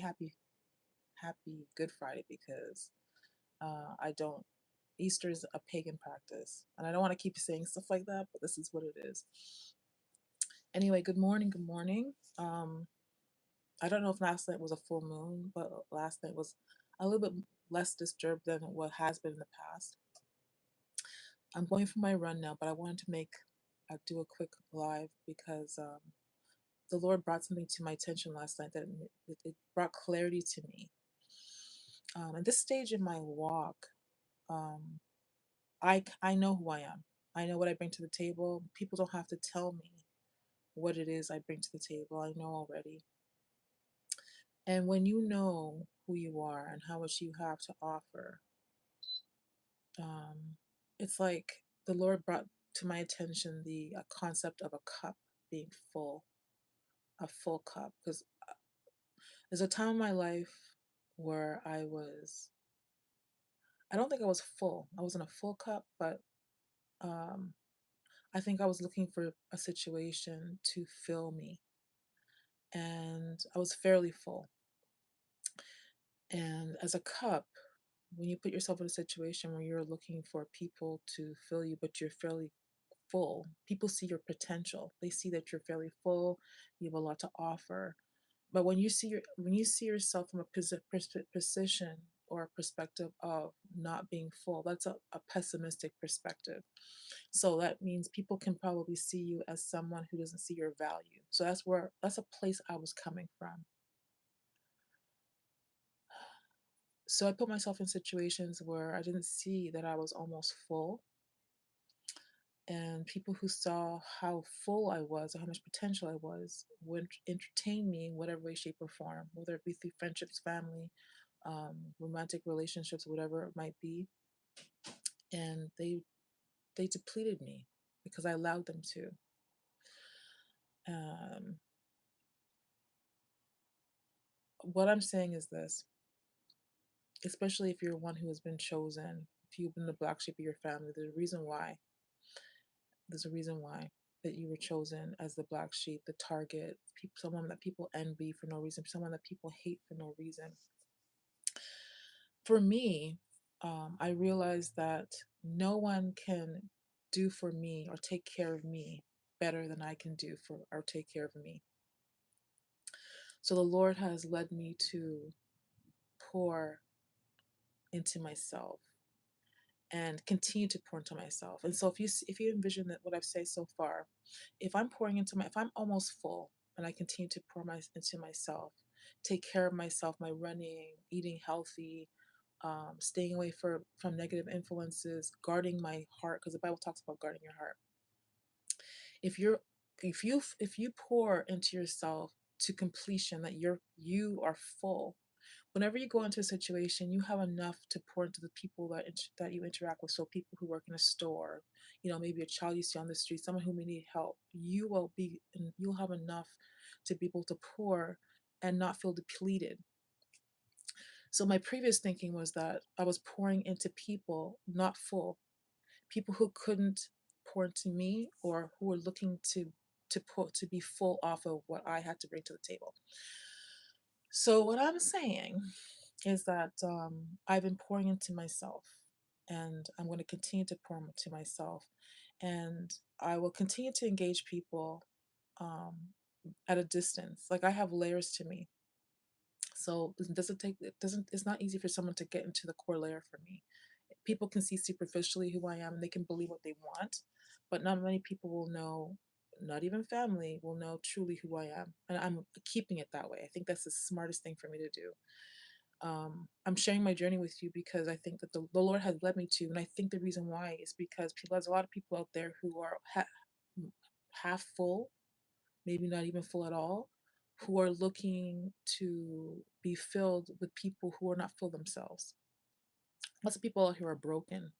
happy Good Friday because I don't. Easter is a pagan practice, and I don't want to keep saying stuff like that, but this is what it is. Anyway, good morning. Good morning. I don't know if last night was a full moon, but last night was a little bit less disturbed than what has been in the past. I'm going for my run now, but I wanted to do a quick live because the Lord brought something to my attention last night that it brought clarity to me. At this stage in my walk, um, I know who I am. I know what I bring to the table. People don't have to tell me what it is I bring to the table. I know already. And when you know who you are and how much you have to offer, um, it's like the Lord brought to my attention the concept of a cup being full, a full cup. Because there's a time in my life where I don't think I was full. I wasn't a full cup, but um, I think I was looking for a situation to fill me. And I was fairly full. And as a cup, when you put yourself in a situation where you're looking for people to fill you, but you're fairly full, people see your potential. They see that you're fairly full, you have a lot to offer. But when you see yourself from a position or a perspective of not being full, that's a pessimistic perspective. So that means people can probably see you as someone who doesn't see your value. So that's a place I was coming from. So I put myself in situations where I didn't see that I was almost full, and people who saw how full I was or how much potential I was would entertain me in whatever way, shape, or form, whether it be through friendships, family, romantic relationships, whatever it might be. And they depleted me because I allowed them to. Um, what I'm saying is this, especially if you're one who has been chosen, if you've been the black sheep of your family, there's a reason why that you were chosen as the black sheep, the target, someone that people envy for no reason, someone that people hate for no reason. For me, I realized that no one can do for me or take care of me better than I can do for or take care of me. So the Lord has led me to pour into myself and continue to pour into myself. And so if you envision that what I've said so far, if I'm almost full and I continue to into myself, take care of myself, my running, eating healthy, staying away from negative influences, guarding my heart, because the Bible talks about guarding your heart. If you're if you pour into yourself to completion, that you are full, whenever you go into a situation, you have enough to pour into the people that you interact with. So people who work in a store, maybe a child you see on the street, someone who may need help, you'll have enough to be able to pour and not feel depleted. So my previous thinking was that I was pouring into people not full, people who couldn't pour into me or who were looking to be full off of what I had to bring to the table. So what I'm saying is that I've been pouring into myself, and I'm going to continue to pour into myself, and I will continue to engage people um, at a distance. Like I have layers to me, so it's not easy for someone to get into the core layer for me. People can see superficially who I am and they can believe what they want, but not many people will know, not even family will know truly who I am. And I'm keeping it that way. I think that's the smartest thing for me to do. I'm sharing my journey with you because I think that the Lord has led me to, and I think the reason why is because there's a lot of people out there who are half full, maybe not even full at all, who are looking to be filled with people who are not full themselves. Lots of people out here are broken.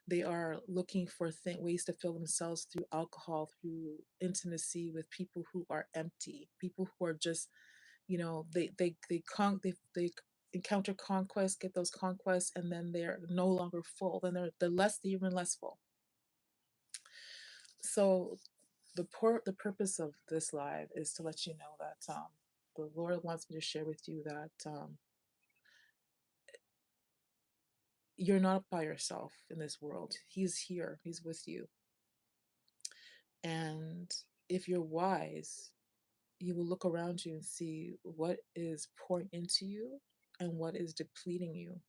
They are looking for ways to fill themselves through alcohol, through intimacy with people who are empty, people who are just, they encounter conquest, get those conquests, and then they're no longer full. Then they're even less full. So the purpose of this live is to let you know that the Lord wants me to share with you that you're not by yourself in this world. He's here, He's with you. And if you're wise, you will look around you and see what is pouring into you and what is depleting you,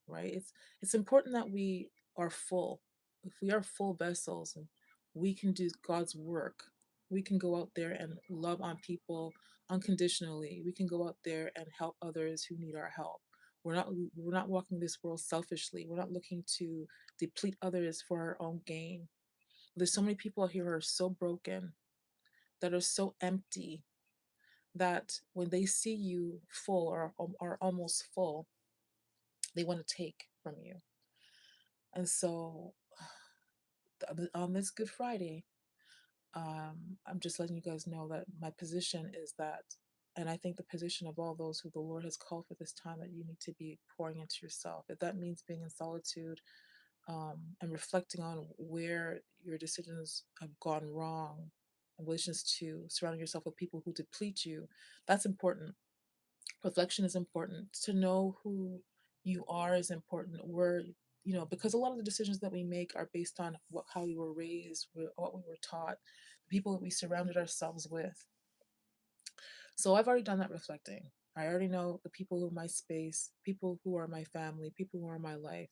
right? It's important that we are full. If we are full vessels and we can do God's work, we can go out there and love on people unconditionally. We can go out there and help others who need our help. We're not walking this world selfishly. We're not looking to deplete others for our own gain. There's so many people here who are so broken, that are so empty, that when they see you full or are almost full, they want to take from you. And so on this Good Friday, I'm just letting you guys know that my position is that, and I think the position of all those who the Lord has called for this time, that you need to be pouring into yourself. If that means being in solitude, and reflecting on where your decisions have gone wrong in relations to surrounding yourself with people who deplete you, that's important. Reflection is important. To know who you are is important. Because a lot of the decisions that we make are based on how we were raised, what we were taught, the people that we surrounded ourselves with. So I've already done that reflecting. I already know the people who are my space, people who are my family, people who are my life,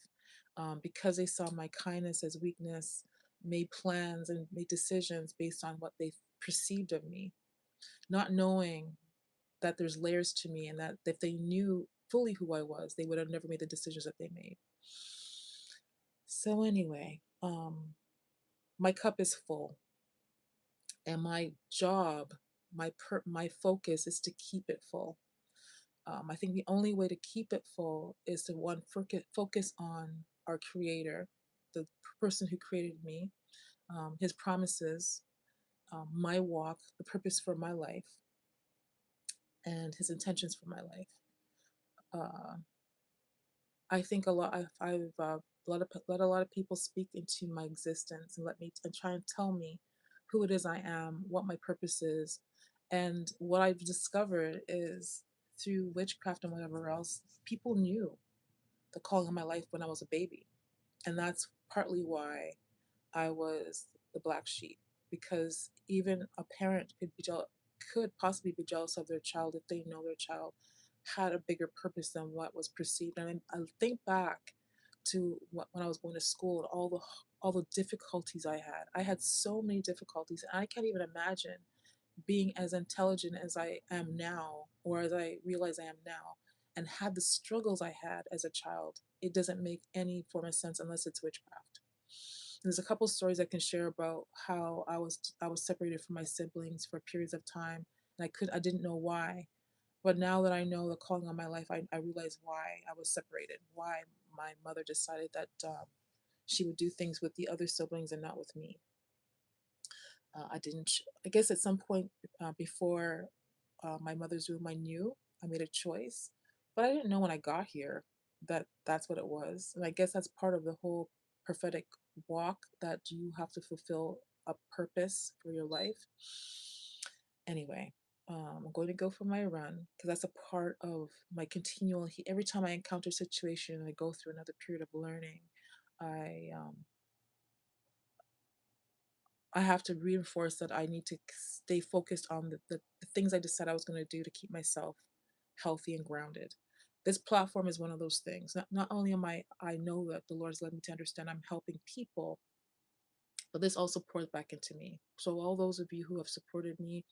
because they saw my kindness as weakness, made plans and made decisions based on what they perceived of me, not knowing that there's layers to me, and that if they knew fully who I was, they would have never made the decisions that they made. So anyway, my cup is full, and my job, my focus is to keep it full. I think the only way to keep it full is to focus on our Creator, the person who created me, His promises, my walk, the purpose for my life, and His intentions for my life. Uh, I think a lot. I've let a lot of people speak into my existence and let me and try and tell me who it is I am, what my purpose is, and what I've discovered is through witchcraft and whatever else, people knew the calling of my life when I was a baby, and that's partly why I was the black sheep, because even a parent could possibly be jealous of their child if they know their child had a bigger purpose than what was perceived. And I think back to when I was going to school and all the difficulties I had. I had so many difficulties, and I can't even imagine being as intelligent as I am now, or as I realize I am now, and had the struggles I had as a child. It doesn't make any form of sense unless it's witchcraft. There's a couple stories I can share about how I was separated from my siblings for periods of time, and I didn't know why. But now that I know the calling on my life, I realize why I was separated, why my mother decided that she would do things with the other siblings and not with me. I didn't. I guess at some point before my mother's room, I knew I made a choice, but I didn't know when I got here that that's what it was. And I guess that's part of the whole prophetic walk, that you have to fulfill a purpose for your life. Anyway, I'm going to go for my run because that's a part of my continual. Every time I encounter a situation and I go through another period of learning, I um, I have to reinforce that I need to stay focused on the things I decided I was going to do to keep myself healthy and grounded. This platform is one of those things. Not only I know that the Lord has led me to understand I'm helping people, but this also pours back into me. So all those of you who have supported me,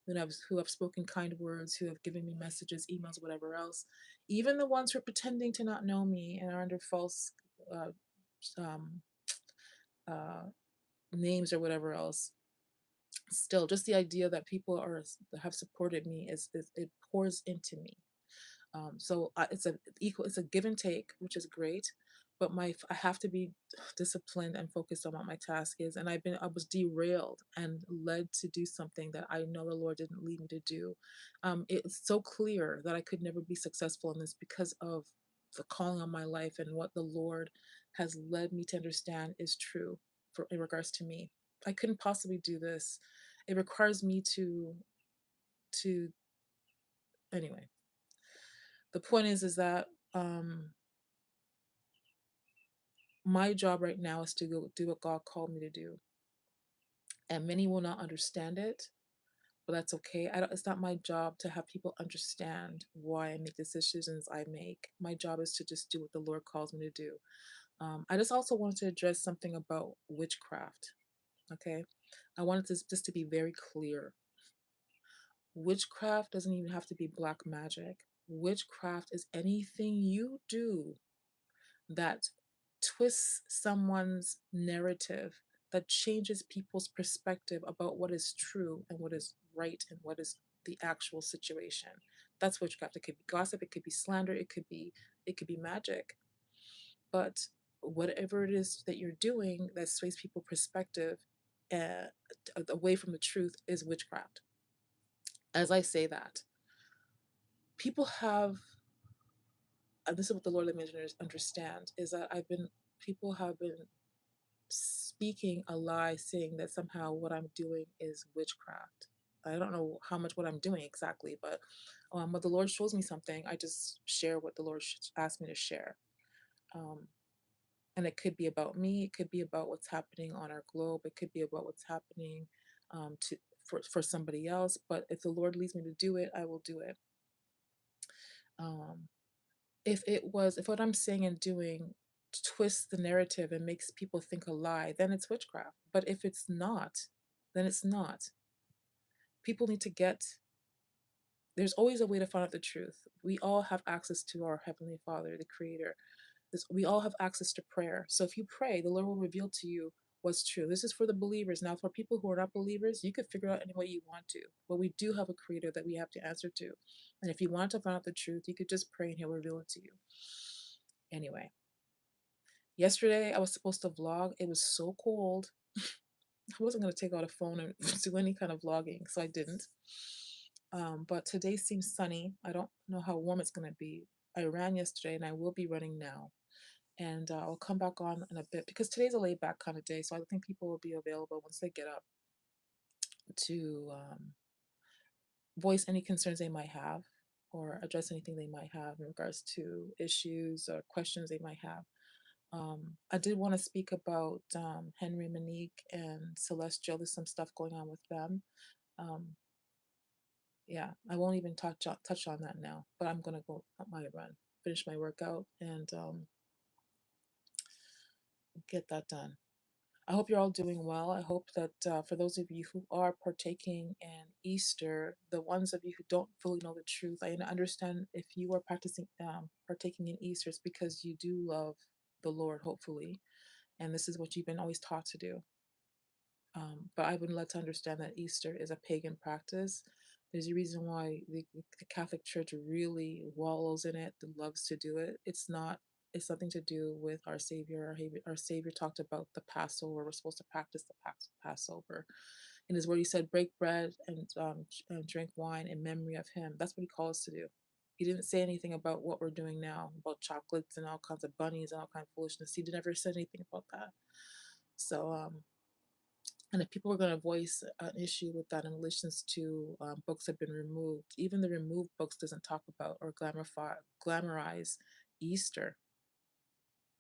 who have spoken kind words, who have given me messages, emails, whatever else, even the ones who are pretending to not know me and are under false uh, um, uh, names or whatever else, still just the idea that people have supported me is it pours into me. So it's a give and take, which is great, but I have to be disciplined and focused on what my task is. And I was derailed and led to do something that I know the Lord didn't lead me to do. It's so clear that I could never be successful in this because of the calling on my life and what the Lord has led me to understand is true in regards to me. I couldn't possibly do this. It requires me to Anyway, the point is that my job right now is to go do what God called me to do. And many will not understand it, but that's okay. I don't, it's not my job to have people understand why I make the decisions I make. My job is to just do what the Lord calls me to do. I just also wanted to address something about witchcraft. Okay. I wanted this just to be very clear. Witchcraft doesn't even have to be black magic. Witchcraft is anything you do that twists someone's narrative, that changes people's perspective about what is true and what is right and what is the actual situation. That's witchcraft. It could be gossip, it could be slander, it could be magic. But whatever it is that you're doing that sways people's perspective uh, away from the truth is witchcraft. As I say that, people have, and this is what the Lord let me understand, is that people have been speaking a lie, saying that somehow what I'm doing is witchcraft. I don't know how much what I'm doing exactly, but when the Lord shows me something, I just share what the Lord asked me to share. Um, and it could be about me, it could be about what's happening on our globe, it could be about what's happening to for somebody else. But if the Lord leads me to do it, I will do it. Um, if what I'm saying and doing twists the narrative and makes people think a lie, then it's witchcraft. But if it's not, then it's not. People need to get, there's always a way to find out the truth. We all have access to our Heavenly Father, the Creator. We all have access to prayer. So if you pray, the Lord will reveal to you what's true. This is for the believers. Now, for people who are not believers, you could figure out any way you want to. But we do have a Creator that we have to answer to. And if you want to find out the truth, you could just pray and He'll reveal it to you. Anyway, yesterday I was supposed to vlog. It was so cold. I wasn't going to take out a phone and do any kind of vlogging, so I didn't. But today seems sunny. I don't know how warm it's going to be. I ran yesterday and I will be running now. And I'll come back on in a bit because today's a laid back kind of day. So I think people will be available once they get up to voice any concerns they might have or address anything they might have in regards to issues or questions they might have. I did want to speak about Henry Monique and Celestial. There's some stuff going on with them. Um, yeah, I won't even touch on that now. But I'm gonna go on my run, finish my workout, and get that done. I hope you're all doing well. I hope that for those of you who are partaking in Easter, the ones of you who don't fully know the truth, I understand if you are partaking in Easter, it's because you do love the Lord, hopefully, and this is what you've been always taught to do. But I've been led to understand that Easter is a pagan practice. There's a reason why the Catholic Church really wallows in it, and loves to do it. It's not. It's something to do with our Savior. Our Savior talked about the Passover. We're supposed to practice the Passover. In His word, He said, "Break bread and drink wine in memory of Him." That's what He called us to do. He didn't say anything about what we're doing now, about chocolates and all kinds of bunnies and all kinds of foolishness. He never said anything about that. So, and if people are going to voice an issue with that in relations to books that have been removed, even the removed books doesn't talk about or glamorize Easter.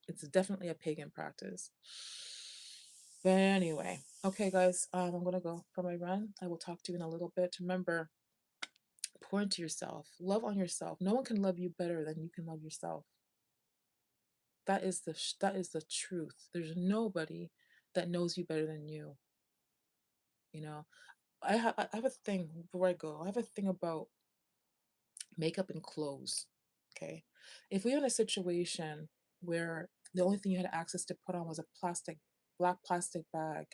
It's definitely a pagan practice. But anyway, okay, guys, I'm gonna go for my run. I will talk to you in a little bit. Remember, pour into yourself, love on yourself. No one can love you better than you can love yourself. That is the truth. There's nobody that knows you better than you. You know, I have a thing before I go. I have a thing about makeup and clothes. Okay, if we were in a situation where the only thing you had access to put on was a black plastic bag,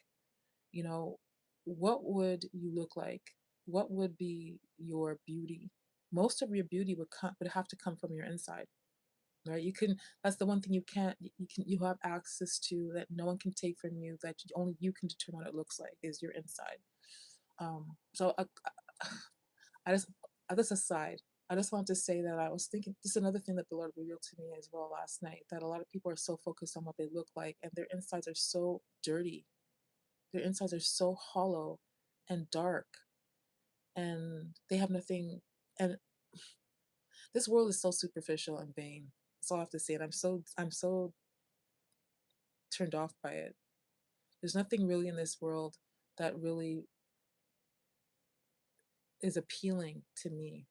you know, what would you look like? What would be your beauty? Most of your beauty would have to come from your inside, right? You can. That's the one thing you can't. You have access to that no one can take from you. That only you can determine what it looks like is your inside. So I just, this aside, I just want to say that I was thinking, this is another thing that the Lord revealed to me as well last night, that a lot of people are so focused on what they look like and their insides are so dirty. Their insides are so hollow and dark and they have nothing. And This world is so superficial and vain. That's all I have to say. And I'm so turned off by it. There's nothing really in this world that really is appealing to me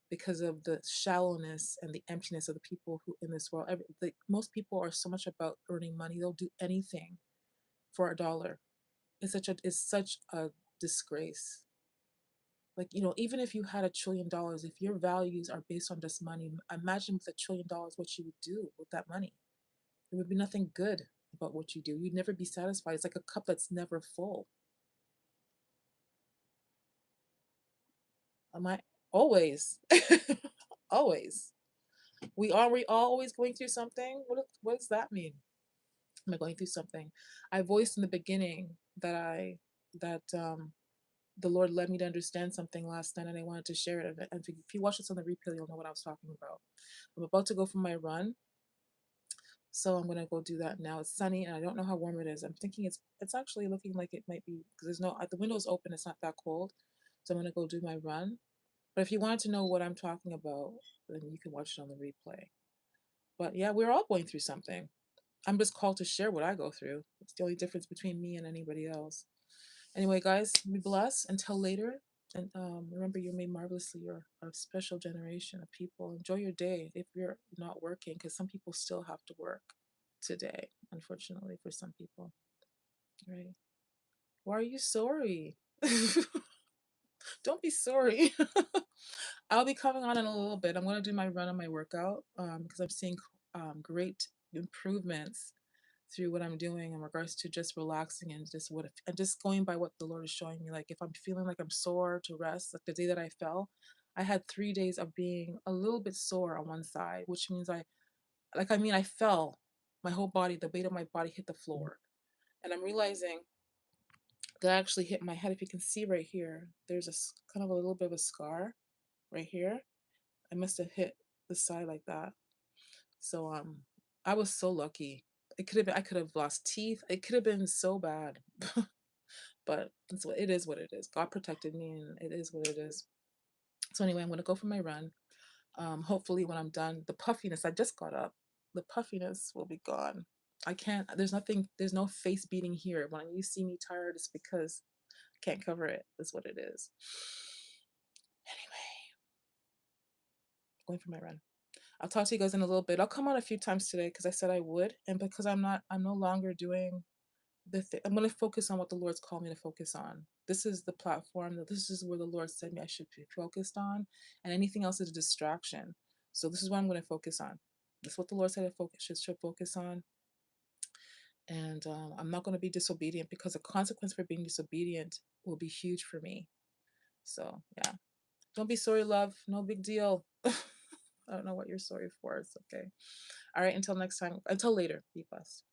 because of the shallowness and the emptiness of the people who in this world. Most people are so much about earning money; they'll do anything for a dollar. It's such a disgrace. Like, even if you had $1 trillion, if your values are based on just money, imagine with $1 trillion what you would do with that money. There would be nothing good about what you do. You'd never be satisfied. It's like a cup that's never full. Am I always? Always. We always going through something? What does that mean? Am I going through something? I voiced in the beginning that the Lord led me to understand something last night, and I wanted to share it. And if you watch this on the replay, you'll know what I was talking about. I'm about to go for my run, so I'm gonna go do that now. It's sunny, and I don't know how warm it is. I'm thinking it's actually looking like it might be, because the window's open. It's not that cold, so I'm gonna go do my run. But if you wanted to know what I'm talking about, then you can watch it on the replay. But yeah, we're all going through something. I'm just called to share what I go through. It's the only difference between me and anybody else. Anyway, guys, be blessed. Until later. And remember, you're made marvelously. You're a special generation of people. Enjoy your day if you're not working, because some people still have to work today, unfortunately, for some people. Right? Why are you sorry? Don't be sorry. I'll be coming on in a little bit. I'm going to do my run and my workout because I'm seeing great improvements through what I'm doing in regards to just relaxing and just going by what the Lord is showing me. Like if I'm feeling like I'm sore, to rest. Like the day that I fell, I had 3 days of being a little bit sore on one side, which means I fell. My whole body, the weight of my body hit the floor. And I'm realizing that I actually hit my head. If you can see right here, there's kind of a little bit of a scar right here. I must have hit the side like that. So I was so lucky. I could have lost teeth. It could have been so bad. But it is what it is. God protected me, and it is what it is. So anyway, I'm gonna go for my run. Hopefully when I'm done, the puffiness, I just got up. The puffiness will be gone. I can't there's no face beating here. When you see me tired, it's because I can't cover it. That's what it is. Anyway, going for my run. I'll talk to you guys in a little bit. I'll come on a few times today because I said I would, and because I'm no longer doing I'm going to focus on what the Lord's called me to focus on. This is the platform that this is where the Lord said me I should be focused on, and anything else is a distraction. So this is what I'm going to focus on. That's what the Lord said I should focus on, and I'm not going to be disobedient because the consequence for being disobedient will be huge for me. So yeah, don't be sorry, love. No big deal. I don't know what you're sorry for. It's okay. All right. Until next time. Until later. Be blessed.